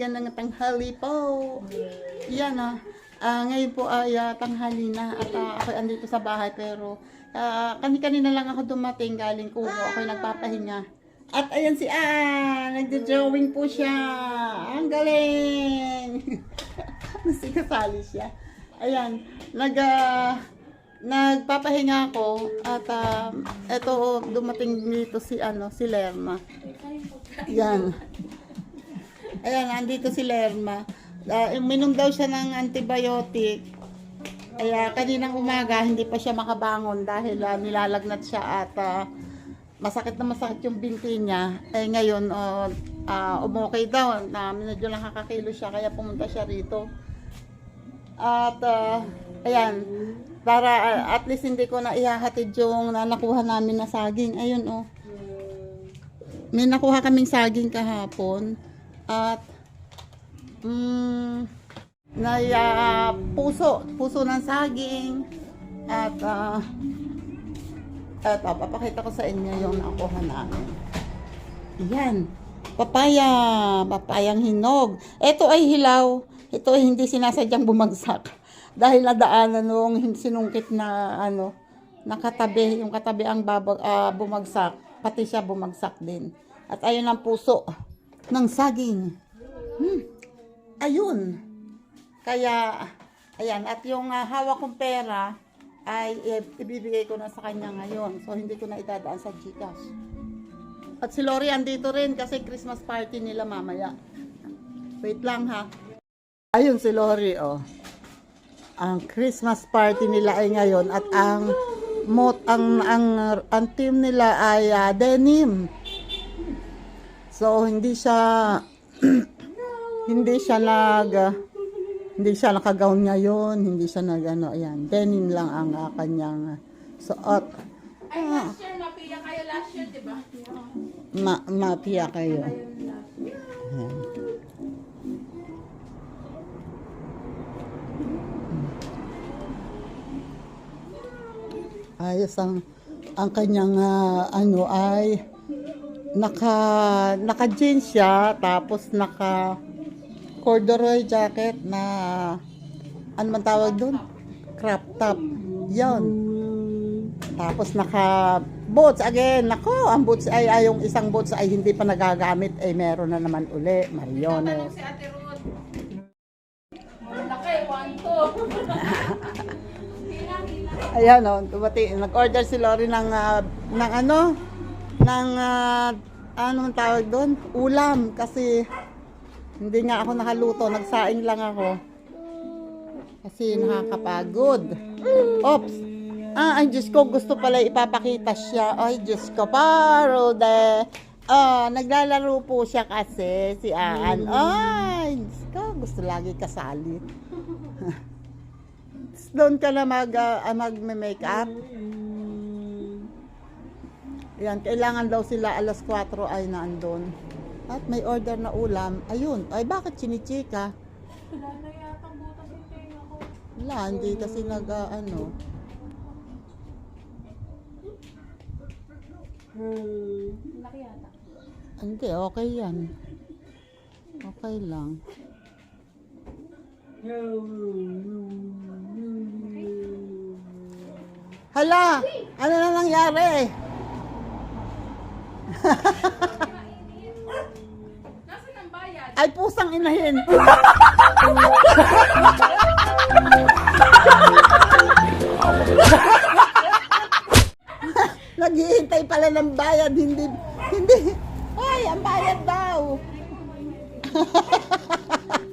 magandang tanghali po. Yan ngayon po ay tanghali na at ako andito sa bahay pero kanina lang ako dumating galing kuho. Ako nagpapahinga. At ayan si nagdo-drawing po siya. Ang galing! Nasikasali siya. Ayan, nagpapahinga ako at eto dumating dito si Lerma. Yan. Ayan, andito si Lerma. Uminom daw siya ng antibiotic. Kaya kaninang umaga hindi pa siya makabangon dahil nilalagnat siya at masakit yung binti niya. Ngayon umokay daw na medyo nakakakilo siya kaya pumunta siya rito. At ayan, para at least hindi ko na ihahatid yung nakuha namin na saging. Ayun may nakuha kaming saging kahapon at puso ng saging at eto, papakita ko sa inyo yung nakuha namin. Yan, papayang hinog. Ito ay hilaw. Ito ay hindi sinasadyang bumagsak dahil nadaanan nung sinungkit na nakatabi, yung katabi ang bumagsak, pati siya bumagsak din. At ayun ang puso ng saging. Ayun. Kaya ayan, at yung hawak kong pera ay ibibigay ko na sa kanya ngayon. So hindi ko na idadaan sa GCash. At si Lori andito rin kasi Christmas party nila mamaya. Wait lang ha. Ayun si Lori Ang Christmas party nila ay ngayon at ang team nila ay denim. So hindi siya hindi siya naka-gown ngayon, hindi siya ayan, denim lang ang kanyang suot. Ay, last year, mapiya kayo last year, diba? Mapiya kayo. Ayan. Ayos ang kanyang ay naka-jeans siya, tapos corduroy jacket na ano man tawag doon? Crop top. Yan. Tapos boots again. Nako, ang boots yung isang boots ay hindi pa nagagamit meron na naman uli. Mariones. Si Ate Ruth. Laki, 1, 2. Ayan nag-order si Lori ng anong tawag doon? Ulam kasi hindi nga ako nakaluto, nagsaing lang ako. Kasi nakakapagod. Oops! Ay Diyos ko, gusto pala ipapakita siya. Ay Diyos ko, parode. Naglalaro po siya kasi si Aan. Ay Diyos ko, gusto lagi kasali. Doon ka na mag-makeup. Yan, kailangan daw sila alas 4 ay naandun. At may order na ulam. Ayun. Ay, bakit chinichika? Wala na yata butas yung tenga ko. Wala, hindi kasi Laki yata. Hindi, okay yan. Okay lang. Hala! Ano na nangyari? Nasaan ang bayad? Ay, pusang inahin. Naghihintay pala ng bayad, hindi. Ay, ang bayad daw.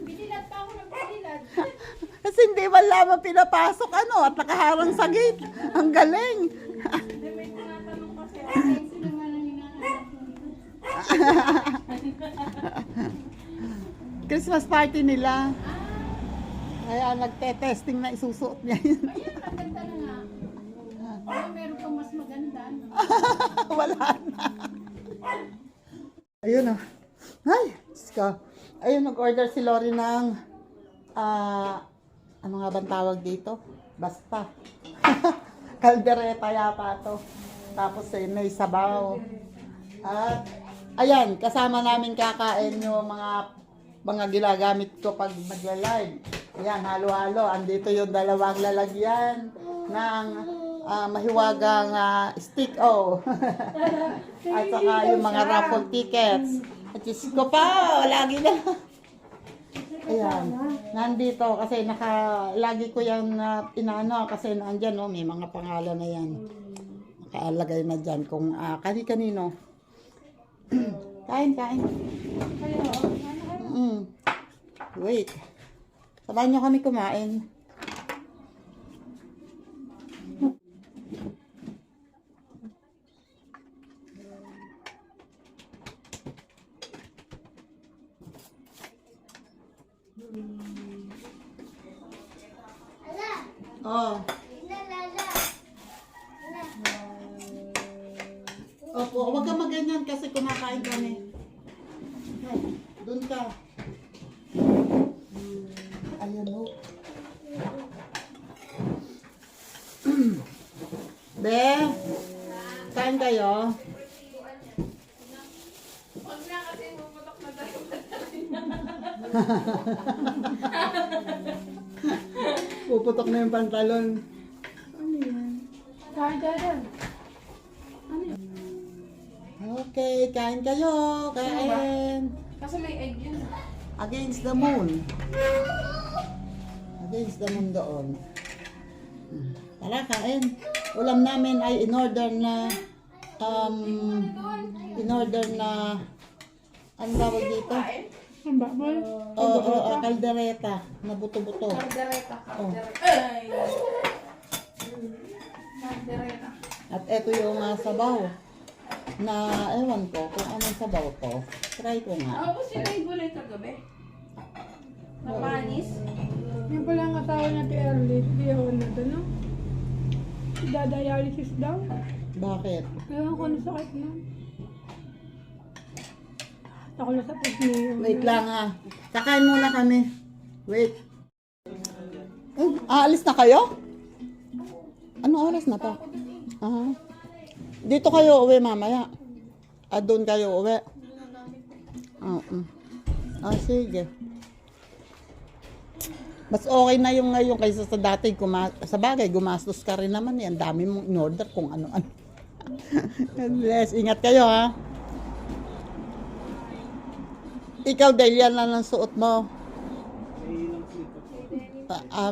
Binilad pa ako ng binilad. Kasi hindi wala pinapasok at nakaharang sa gate. Ang galing. May tinatanong kasi. Sino nga lang Christmas party nila. Kaya nagte-testing na isusuot niya yun. Ayun, maganda na nga. Ay, meron pang mas maganda. Wala na. Ayun Ay, ska. Ayun, nag-order si Lori ng ano nga bang tawag dito? Basta. Kaldereta yata to. Tapos may sabaw. At ayan, kasama namin kakain yung mga mga ginagamit ko pag magla-live. Ayan, halo-halo. Andito yung dalawang lalagyan ng mahiwagang stick at saka yung mga raffle tickets. At Diyos ko pa, lagi na. Ayan, nandito kasi lagi ko yan inaano kasi nandyan, no, may mga pangalan na yan. Nakalagay na dyan kung kani-kanino. Kain. Wait. Sabahan nyo kami kumain. Oh. Opo, huwag ka maganyan kasi kumakain kami. Doon ka. Ayan o. Be, kain kayo? Huwag na kasi puputok na tayo. Puputok na yung pantalon. Ano yan? Kain. Ano yan? Okay, kain kayo. Kain. Kasi may egg yun. Against the moon. Against the moon doon. Tara, kain. Ulam namin ay in-order na ano tawag dito? Ang baboy? Oo, kaldereta na buto-buto. Kaldereta. Oh. Ay! Kaldereta. At eto yung sabaw na ewan ko kung anong sabaw to. Try ko nga. Ako sila yung gulay kagabi. Napanis. Yan pala ang asawa niya kay Erlit. Hindi ako na doon, no? Dadialysis daw. Bakit? Kaya ako na sakit na. Ako na sa puso niya. Wait lang ha. Kakain muna kami. Wait. Aalis na kayo? Anong oras na pa? Dito kayo uwi mamaya. Doon kayo uwi. Sige. Mas okay na yung ngayon kaysa sa dati. Sa bagay, gumastos ka rin naman. Ang dami mong in-order kung ano-ano. Yes, ingat kayo ha. Ikaw, Delia, na lang suot mo.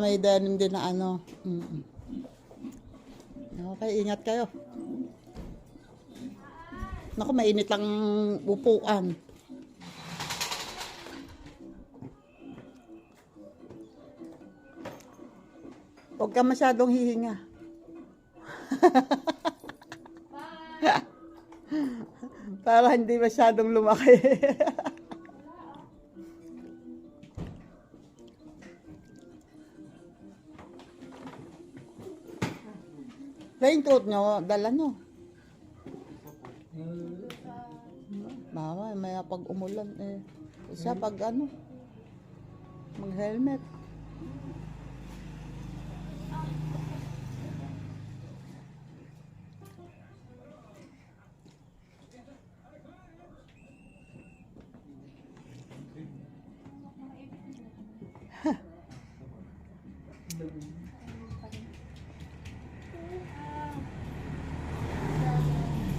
May denim din na ano. Okay, ingat kayo. Naku, mainit lang upuan. Huwag ka masyadong hihinga. Para hindi masyadong lumaki. Raincoat nyo, dala nyo. Mama, may pag umulan siya pag mag-helmet.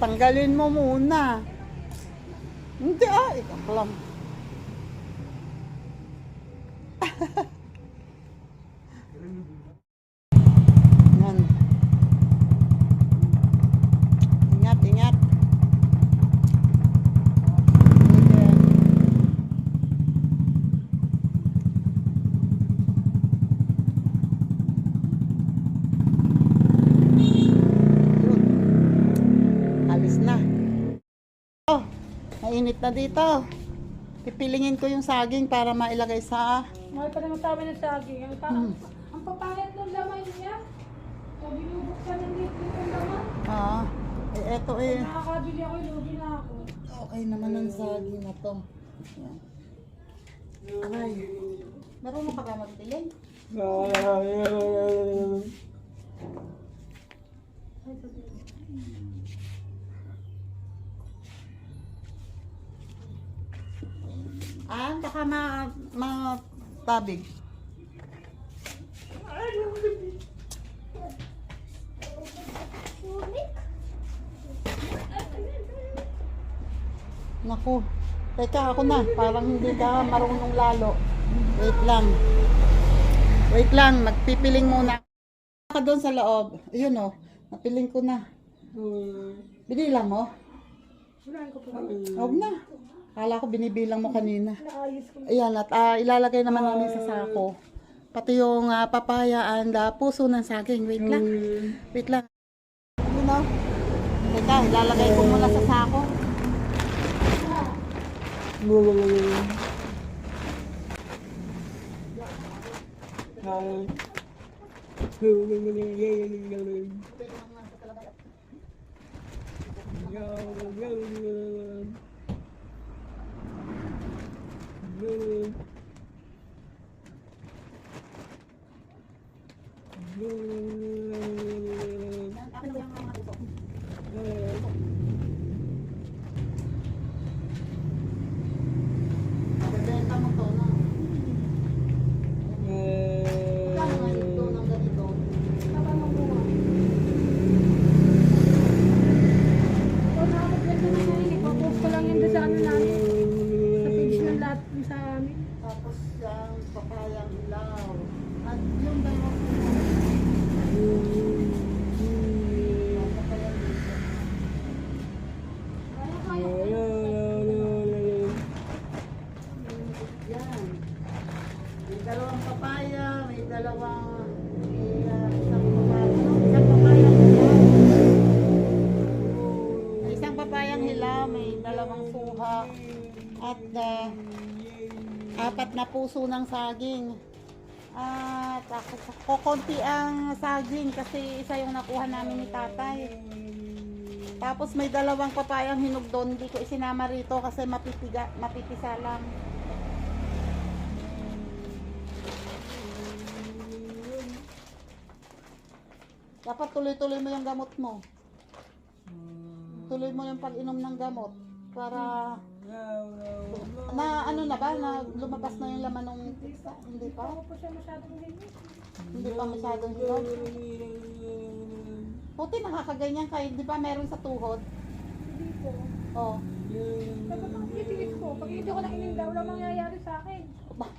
Tanggalin mo muna. Hindi ikaw lang. Yan. Ingat. Mainit na dito. Pipilingin ko yung saging para mailagay sa... Mahal pa naman tabi ng saging. Ang papalit ng laman niya. Sabi niyo, buksan ng dito yung laman. Eto Nakakabili ako, ilugi na ako. Okay naman ang saging na to. Yan. Ay. Marunong ka ba magpiling? Ah? baka matabig. Naku, teka ako na, parang hindi ka marunong lalo. Wait lang. Wait lang, magpipiling muna. Ka doon sa loob. Ayun oh, napiling ko na. Binilang mo? Huwag na. Kala ko binibilang mo kanina. Ayan, at ilalagay naman namin sa sako. Pati yung papaya and puso ng saging. Wait lang. Wait lang. Yun o. Teka, ilalagay ko muna sa sako. Bebenta mo to, no? Kano nga ito ng ganito? Ipopost ko lang yun doon sa ano namin. Sa page ng lahat sa amin. Tapos yung papayang ilaw. At yung dalawang papayang ilaw. Yan. May dalawang papaya, may dalawang isang papaya. Isang papayang hilaw. May isang papayang hilaw, may dalawang suha. At apat na puso ng saging. At kokonti ang saging kasi isa yung nakuha namin ni tatay. Tapos may dalawang papayang hinog doon. Hindi ko isinama rito kasi mapipisa lang. Dapat tuloy-tuloy mo yung gamot mo. Tuloy mo yung pag-inom ng gamot para na ano na ba na lumabas na yung laman ng hindi pa? Ako po siya masyadong ganyan. Hindi pa masyadong hinog. Puti nakakaganyan kayo, di ba meron sa tuhod? Hindi po. Oh. Dapat ang titiis ko. Pag hindi ko nang ininda, walang mangyayari sa akin. Ba,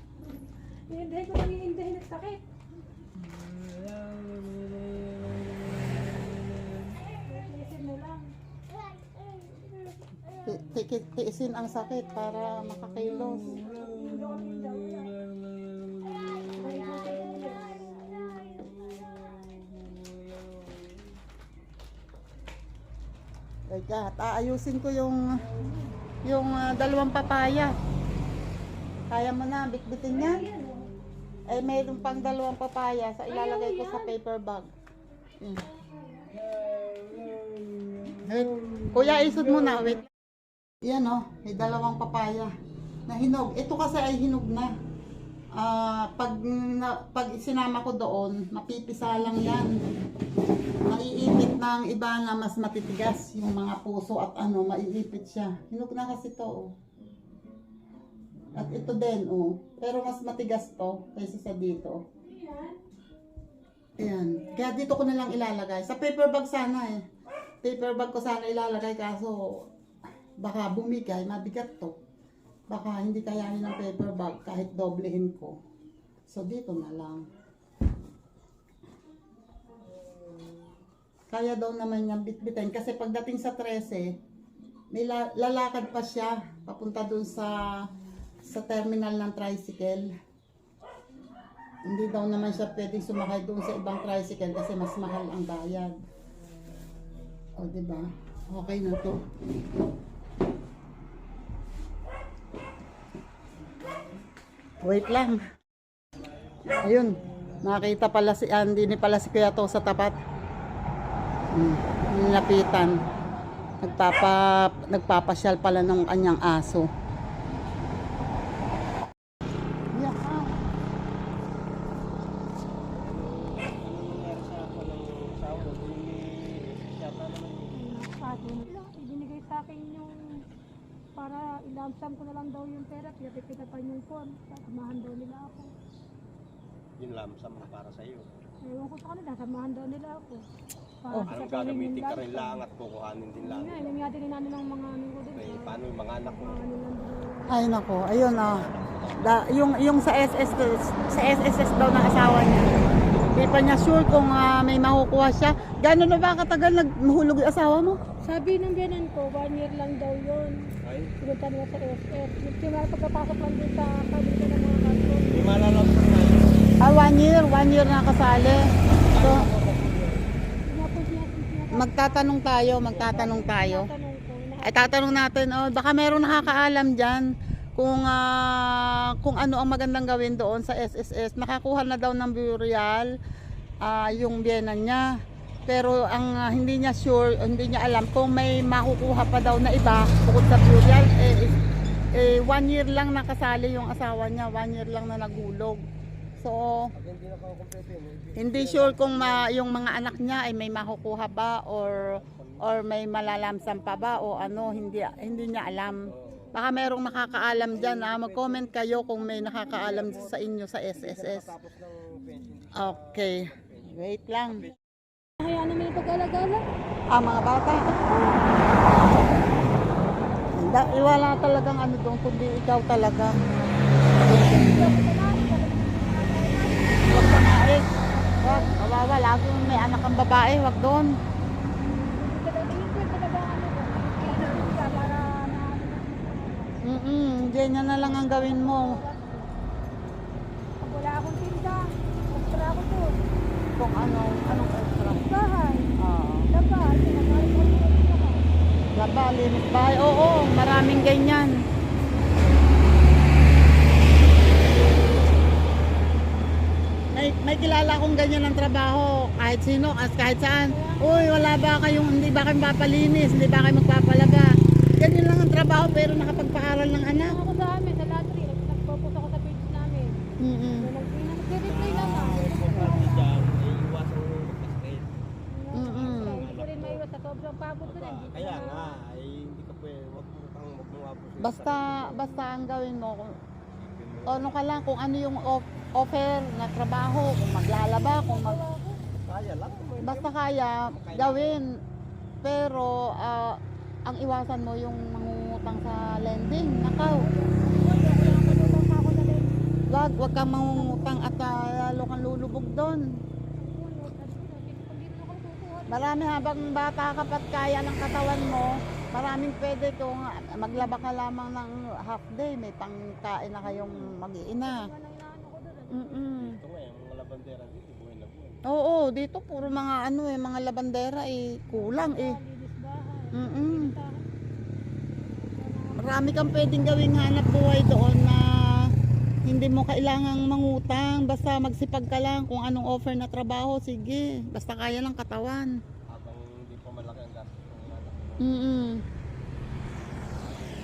Inindahin ko nang inindahin ng sakit. Isin mo lang. tiisin ang sakit para makakilos. Teka, aayusin ko yung dalawang papaya. Kaya mo na, bitbitin yan. Eh, mayroon pang dalawang papaya sa ilalagay ko sa paper bag. Wait. Kuya, isod mo na, wait. Yan oh, may dalawang papaya na hinog. Ito kasi ay hinog na. Pag sinama ko doon, mapipisa lang yan. Maiipit ng iba na mas matitigas yung mga puso at maiipit siya. Hinog na kasi to oh. At ito din oh, pero mas matigas to kaysa sa dito. Ayan, kaya dito ko na lang ilalagay. Sa paper bag sana eh. Paper bag ko sana ilalagay kaso baka bumigay, mabigat to. Baka hindi kayanin ng paper bag kahit doblehin ko. So dito na lang. Kaya daw naman niyang bitbitin kasi pagdating sa 13, may lalakad pa siya papunta dun sa terminal ng tricycle. Hindi daw naman siya pwedeng sumakay doon sa ibang tricycle kasi mas mahal ang bayad. O, diba? Okay na to. Wait lang. Ayun. Nakita pala si Andy, ni pala si Kuya to sa tapat. Nilapitan. Nagpapasyal pala ng kanyang aso. Ibinigay sa akin yung para ilamsam ko na lang daw yung pera, pinapipitapan yung form, samahan daw nila ako. Yung lamsam na para sa iyo. Ewan ko sa kanila, samahan daw nila ako. Para Anong gagamitin ka rin lang at kukuhanin din lang. Nga, yung nga din natin ng mga ano ko din. Eh, paano yung mga anak mo? Mga ano lang din. Ay nako, ayun yung sa SSS daw ng asawa niya. Hindi pa niya sure kung may makukuha siya. Gano'n na ba katagal nagmahulog yung asawa mo? Sabi ng biyanan ko, 1 year lang daw yun. Ay, Pinunta nila sa SS. Yung pagkapasok lang din sa kabila ng mga kanto. hindi malalamsan na yun. 1 year na kasali. So, Pinapos niya, magtatanong tayo. tanong ko. Ay tatanong natin, baka merong nakakaalam dyan kung ano ang magandang gawin doon sa SSS. Nakakuha na daw ng burial yung biyenan niya. Pero ang hindi niya sure, hindi niya alam kung may makukuha pa daw na iba bukod sa burial. 1 year lang nakasali yung asawa niya, 1 year lang na nagulog. So, Hindi na ako kompleto yun. hindi sure kung yung mga anak niya ay may makukuha ba or may malalamsam pa ba o ano, hindi niya alam. Baka merong nakakaalam diyan, mag-comment kayo kung may nakakaalam sa inyo sa SSS. Tapos ng pension. Okay. Wait lang. Kaya naman yung pag-alagala. Mga bata. Wala talagang ano doon, kundi ikaw talaga. Huwag ka maik. Huwag, kawawa. Laging may anak ang babae. Huwag doon. Ganyan na lang ang gawin mo. Pag wala akong tinda, extra ako doon. Kung anong extra. Bahay, Ah. laba, pinagalit ko sa bahay. Laba, linis bahay. Oo, maraming ganyan. May kilala akong ganyan ng trabaho. Kahit sino, kahit saan. Uy, hindi ba kayo mapapalinis? Hindi ba kayo magpapalaba? Ganyan lang ang trabaho pero nakapagpaaral ng anak. Ako sa amin, sa laundry, nag-focus ako sa page namin. Mm-mm. Nag-replay naman. Importante dyan, ay iwasan mo magkasakit. Hindi ko rin maiwas sa sobrang pagod ko rin. Kaya nga, ay hindi ka pwede, wag mo kang magmungapos. Basta ang gawin mo, ano ka lang, kung ano yung offer na trabaho, kung maglalaba, Kaya lang. basta kaya, gawin. Pero, ang iwasan mo yung mangungutang sa lending. Nakaw. Wag kang mangungutang at lalo kang lulubog doon. Marami habang bata ka pat kaya ng katawan mo, maraming pwede kung maglaba ka lamang ng half day, may pangkain na kayong mag-iina. Ito nga, yung mga labandera dito, buhay na buhay. Oo, dito puro mga mga labandera kulang Marami kang pwedeng gawing hanap buhay doon na hindi mo kailangang mangutang, basta magsipag ka lang kung anong offer na trabaho, sige, basta kaya ng katawan. Habang hindi pa malaki ang gastos ng anak.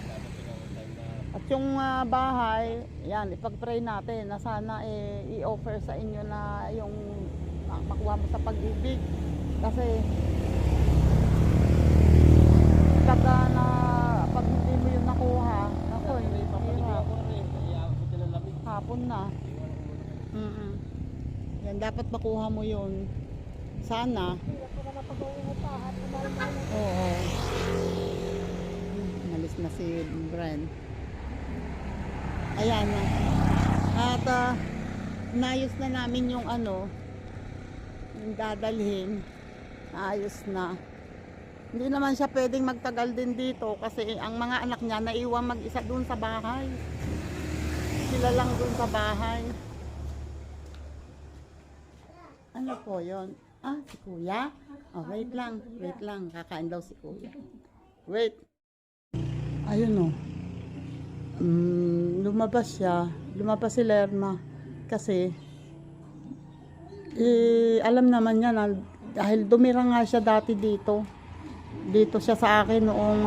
Dadating ang time na At yung bahay, yan, ipag-pray natin na sana i-offer sa inyo na yung makuha mo sa pag-ibig. Kasi pag hindi mo yung nakuha, ako, hirap. Hapon na. Yan, dapat makuha mo yun. Sana. Oo. Nalis na si Bren. Ayan na. At naayos na namin yung yung dadalhin. Naayos na. Hindi naman siya pwedeng magtagal din dito kasi ang mga anak niya naiwan mag-isa dun sa bahay. Sila lang dun sa bahay. Ano po yon? Si Kuya? Wait lang. Kakain daw si Kuya. Wait. Ayun lumabas siya. Lumabas si Lerma. Kasi, alam naman niya na dahil dumira nga siya dati dito. Dito siya sa akin noong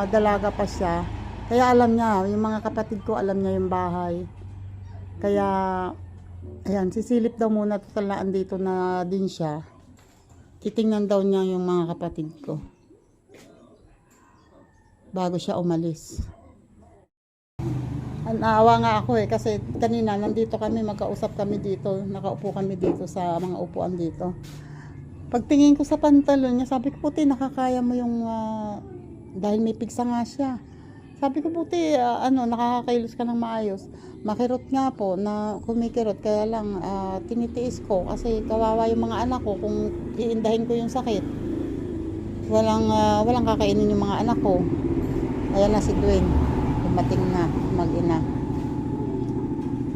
dalaga pa siya. Kaya alam niya, yung mga kapatid ko alam niya yung bahay. Kaya, ayan, sisilip daw muna talaan dito na din siya. Titingnan daw niya yung mga kapatid ko. Bago siya umalis. Naawa nga ako kasi kanina nandito kami, magkausap kami dito, nakaupo kami dito sa mga upuan dito. Pagtingin ko sa pantalon niya, sabi ko, puti, nakakaya mo yung, dahil may pigsa nga siya. Sabi ko, puti, nakakakailos ka ng maayos. Makirot nga po, na kumikirot, kaya lang, tinitiis ko, kasi kawawa yung mga anak ko, kung iindahin ko yung sakit. Walang kakainin yung mga anak ko. Ayan na si Dwayne, dumating na, mag-ina.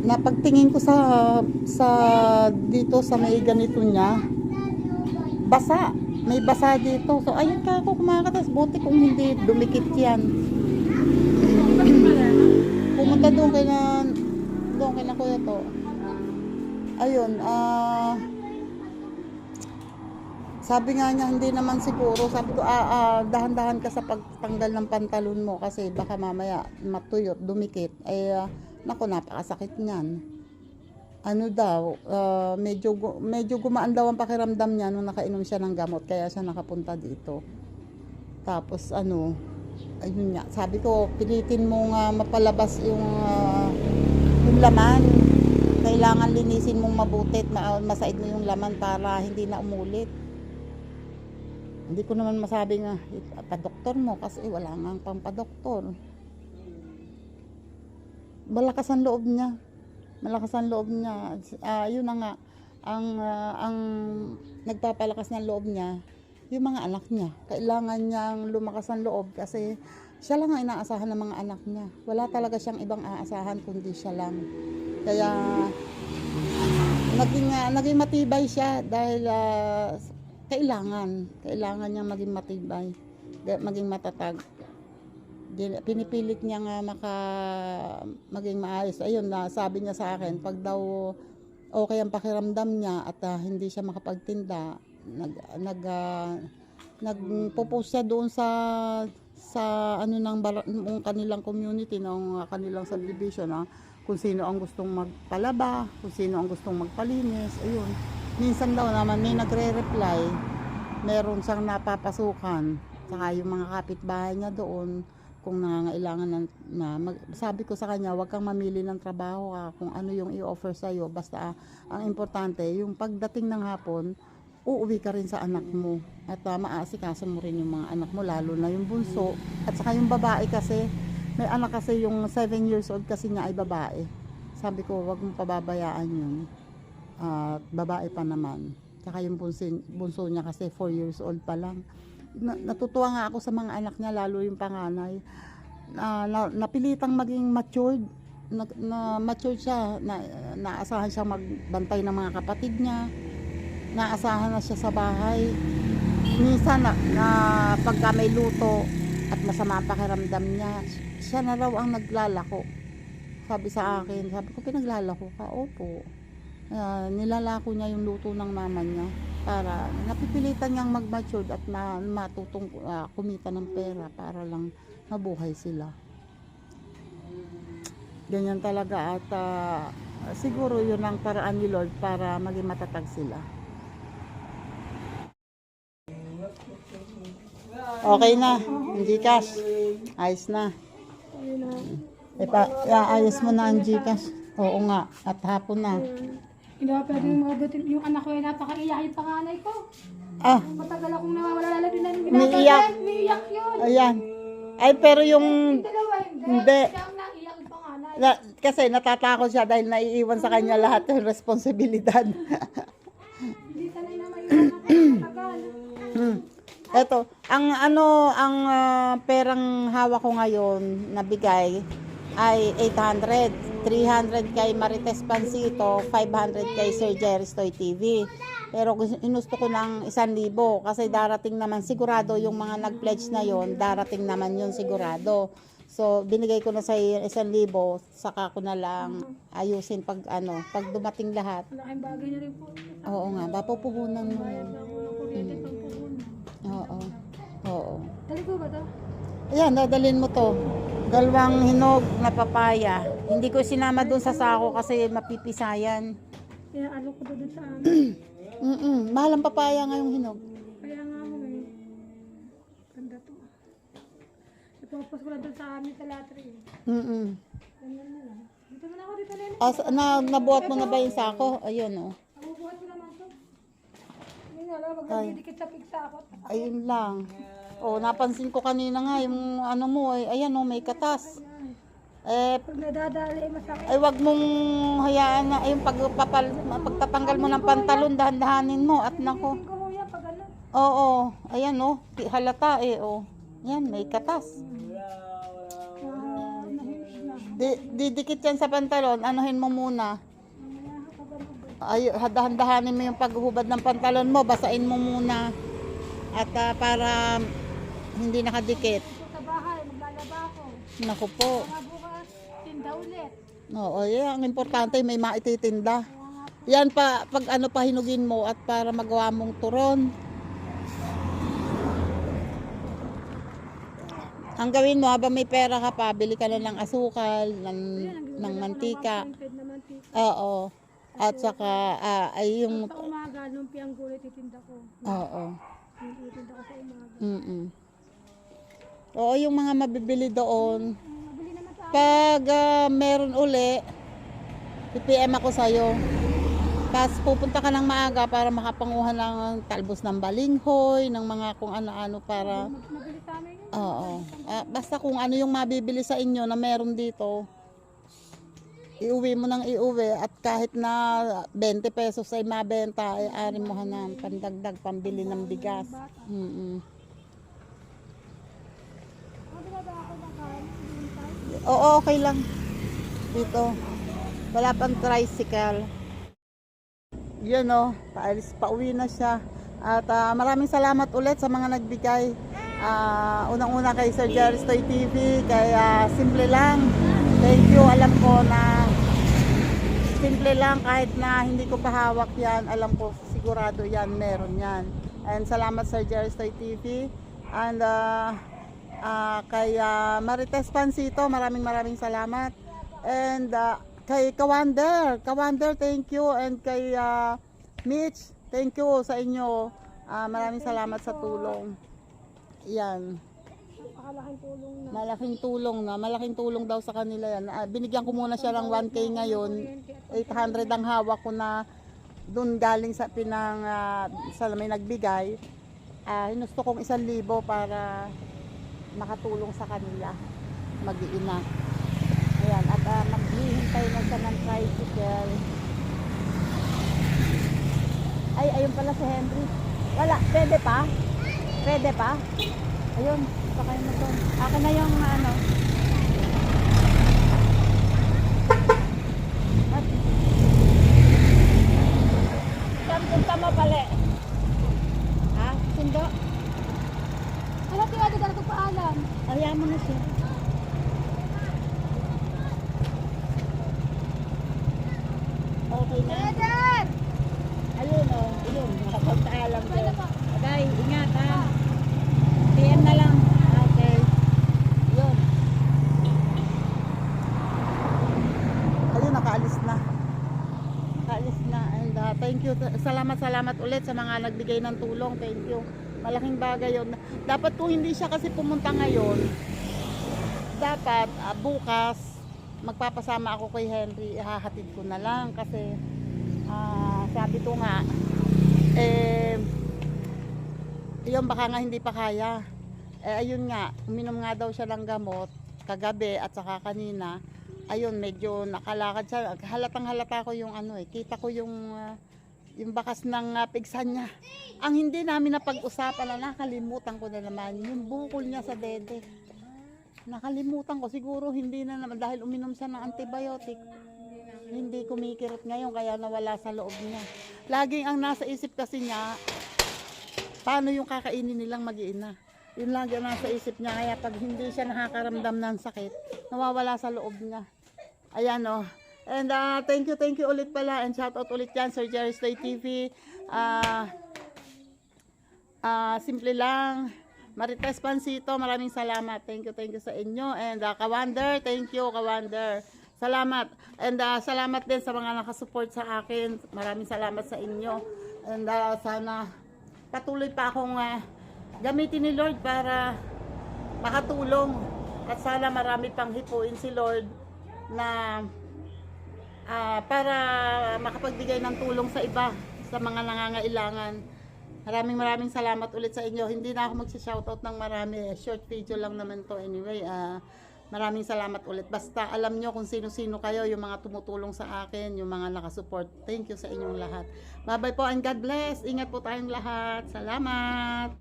Napagtingin ko sa dito sa may ganito niya, basa, may basa dito. So ayun ka ako kumakatas, buti kung hindi dumikit yan. Pumunta doon kay na kuya to. Ayun, sabi nga niya, hindi naman siguro. Sabi ko, dahan-dahan ka sa pagtanggal ng pantalon mo kasi baka mamaya matuyot, dumikit. Ay, naku, napakasakit niyan. Ano daw, medyo gumaan daw ang pakiramdam niya nung nakainom siya ng gamot, kaya siya nakapunta dito. Tapos ayun nga, sabi ko, pilitin mo nga mapalabas yung laman. Kailangan linisin mong mabuti at masaid mo yung laman para hindi na umulit. Hindi ko naman masabi nga, pa-doktor mo kasi wala nga pang pa-doktor. Malakas ang loob niya. Malakas ang loob niya. Yun na nga, ang nagpapalakas ng loob niya, yung mga anak niya. Kailangan niyang lumakas ang loob kasi siya lang ang inaasahan ng mga anak niya. Wala talaga siyang ibang aasahan kundi siya lang. Kaya naging matibay siya dahil kailangan niyang maging matibay, maging matatag. Pinipilit niya nga maging maayos. Ayun, sabi niya sa akin, pag daw okay ang pakiramdam niya at hindi siya makapagtinda, nagpo-post siya doon sa ng kanilang community, ng kanilang subdivision, kung sino ang gustong magpalaba, kung sino ang gustong magpalinis. Ayun, minsan daw naman may nagre-reply, meron siyang napapasukan, saka yung mga kapitbahay niya doon, kung nangangailangan sabi ko sa kanya, huwag kang mamili ng trabaho, kung ano yung i-offer sa'yo, basta ang importante, yung pagdating ng hapon, uuwi ka rin sa anak mo at maasikaso mo rin yung mga anak mo, lalo na yung bunso at saka yung babae kasi, may anak kasi yung 7 years old kasi niya ay babae. Sabi ko, huwag mong pababayaan yun. Babae pa naman. Saka yung bunso niya kasi 4 years old pa lang. Natutuwa nga ako sa mga anak niya, lalo yung panganay. Napilitang maging matured. Matured siya. Naasahan siya magbantay ng mga kapatid niya. Naasahan na siya sa bahay. Minsan na pagka may luto at masama ang pakiramdam niya, siya na raw ang naglalako. Sabi sa akin, sabi ko, pinaglalako ka? Opo. Nilalako niya yung luto ng mama niya para napipilitan niyang mag-mature at matutong kumita ng pera para lang mabuhay sila. Ganyan talaga at siguro yun ang paraan ni Lord para maging matatag sila. Okay na, hindi cash. Ayos na. Ayos mo na ang Gcash. Oo nga, at hapon na. Hindi ba pwede yung anak ko ay napakaiyak yung panganay ko. Matagal akong nawawala lalo na yung Umiiyak. Umiiyak yun. Ayan. Ay, pero yung Dalawa hindi. Siya ang naiyak yung panganay. Kasi natatakot siya dahil naiiwan sa kanya lahat ng responsibilidad. Hindi sanay na maiwan ako. Matagal. Eto, ang perang hawak ko ngayon na bigay ay 800. 300 kay Marites Pansito, 500 kay Sir Jerry Stoy TV. Pero inusto ko ng 1,000 kasi darating naman sigurado yung mga nag-pledge na yon, darating naman yun sigurado. So binigay ko na sa 1,000, saka ko na lang ayusin pag dumating lahat. Malaking bagay na rin po. Oo nga, papupuhunan mo yan. Oo. Dali ko ba ito? Ayan, dadalhin mo to. Dalawang hinog na papaya. Hindi ko sinama doon sa sako kasi mapipisayan. Kaya ano ko doon sa amin. Mahal ang papaya ngayong hinog. Kaya nga ako Ganda to. Ipapos ko lang doon sa amin sa latri. Ganyan na lang. Dito mo na ako, dito na yun. Nabuhat mo na ba yung sako? Ayun, oh. Mabubuhat mo naman to. Hindi na lang, wag nagdidikit sa pigsakot. Ayun lang. Oh, napansin ko kanina nga yung ano mo, ayan, oh, may katas. Pag nadadali, masakit. Ay wag mong hayaan na yung pagtatanggal mo ng pantalon, dahan-dahanin mo at nako. Tingin ko mo yan pag ano. Oo, ayan oh, halata oh. Yan, may katas. Didikit yan sa pantalon, anuhin mo muna. Ay, dahan-dahanin mo yung paghubad ng pantalon mo, basain mo muna. At para hindi nakadikit. Sa bahay, maglalaba ako. Naku po. Mga bukas, tinda ulit. Oo, yan. Ang importante may maititinda. Yan pa, pag ano pa hinugin mo at para magawa mong turon. Ang gawin mo, habang may pera ka pa, bili ka na ng asukal, ng mantika. Pwede na mantika. Oo. At saka, ay yung... Sa umaga, lumpiang gulay titinda ko. Oo. Titinda ko sa umaga. Oo, yung mga mabibili doon. Mabili naman sa Pag meron uli, PPM ako sa'yo. Tapos pupunta ka ng maaga para makapanguha ng talbos ng balinghoy, ng mga kung ano-ano para... mabili sa amin yun. Oo. Basta kung ano yung mabibili sa inyo na meron dito, iuwi mo nang iuwi at kahit na 20 pesos ay mabenta, ay ari mo hanang pandagdag, pambili ng bigas. Oo, okay lang. Dito. Wala pang tricycle. Yan o, pauwi na siya. At maraming salamat ulit sa mga nagbigay. Unang-una kay Sir Jerry Stoy TV, kay simple lang. Thank you, alam ko na simple lang kahit na hindi ko pahawak yan, alam ko sigurado yan, meron yan. And salamat Sir Jerry Stoy TV. And kay Marites Pansito, maraming salamat. And kay Kawander, thank you. And kay Mitch, thank you sa inyo. Maraming salamat sa tulong. Yan. Malaking tulong daw sa kanila yan. Binigyan ko muna siya ng 1K ngayon. 800 ang hawak ko na doon galing sa sa may nagbigay. Hinusto kong 1,000 para makatulong sa kanila. Mag-iina. Ayan, at maghihintay na siya ng tricycle. Ay, ayun pala si Henry. Wala, pwede pa? Pwede pa? Ayun, sakay mo doon. Akin na yung ano. At saan punta mo pala? Ha? Sundo? Wala, tiyado dala ko paalam. Ayaw mo na siya. Okay na. Dad! Ayun o, ayun. Nakapagpaalam ko. Okay, ingat ha. PM na lang. Okay. Yun. Ayun, nakaalis na. Nakaalis na. And thank you. Salamat ulit sa mga nagbigay ng tulong. Thank you. Malaking bagay yun. Dapat kung hindi siya kasi pumunta ngayon, dapat bukas, magpapasama ako kay Henry. Ihahatid ko na lang kasi sabi ko nga, yun baka nga hindi pa kaya. Ayun nga, uminom nga daw siya ng gamot kagabi at saka kanina. Ayun, medyo nakalakad siya. Halatang halata ko yung kita ko yung bakas ng pigsan niya. Ang hindi namin napag-usapan na nakalimutan ko na naman, yung bukol niya sa dede. Nakalimutan ko, siguro hindi na naman dahil uminom siya ng antibiotic. Hindi kumikirot ngayon kaya nawala sa loob niya. Laging ang nasa isip kasi niya, paano yung kakainin nilang mag-iina. Yun lang yung nasa isip niya. Kaya pag hindi siya nakakaramdam ng sakit, nawawala sa loob niya. Ayan o. And thank you ulit pala. And shout out ulit yan, Sir Jerry Stoy TV. Simple lang. Marites Pansito, maraming salamat. Thank you sa inyo. And Kawander, thank you Kawander. Salamat. And salamat din sa mga nakasupport sa akin. Maraming salamat sa inyo. And sana patuloy pa akong gamitin ni Lord para makatulong. At sana marami pang hipuin si Lord na para makapagbigay ng tulong sa iba, sa mga nangangailangan. Maraming salamat ulit sa inyo. Hindi na ako magsi-shoutout ng marami. Short video lang naman to anyway. Maraming salamat ulit. Basta alam nyo kung sino-sino kayo, yung mga tumutulong sa akin, yung mga nakasupport. Thank you sa inyong lahat. Bye-bye po and God bless. Ingat po tayong lahat. Salamat!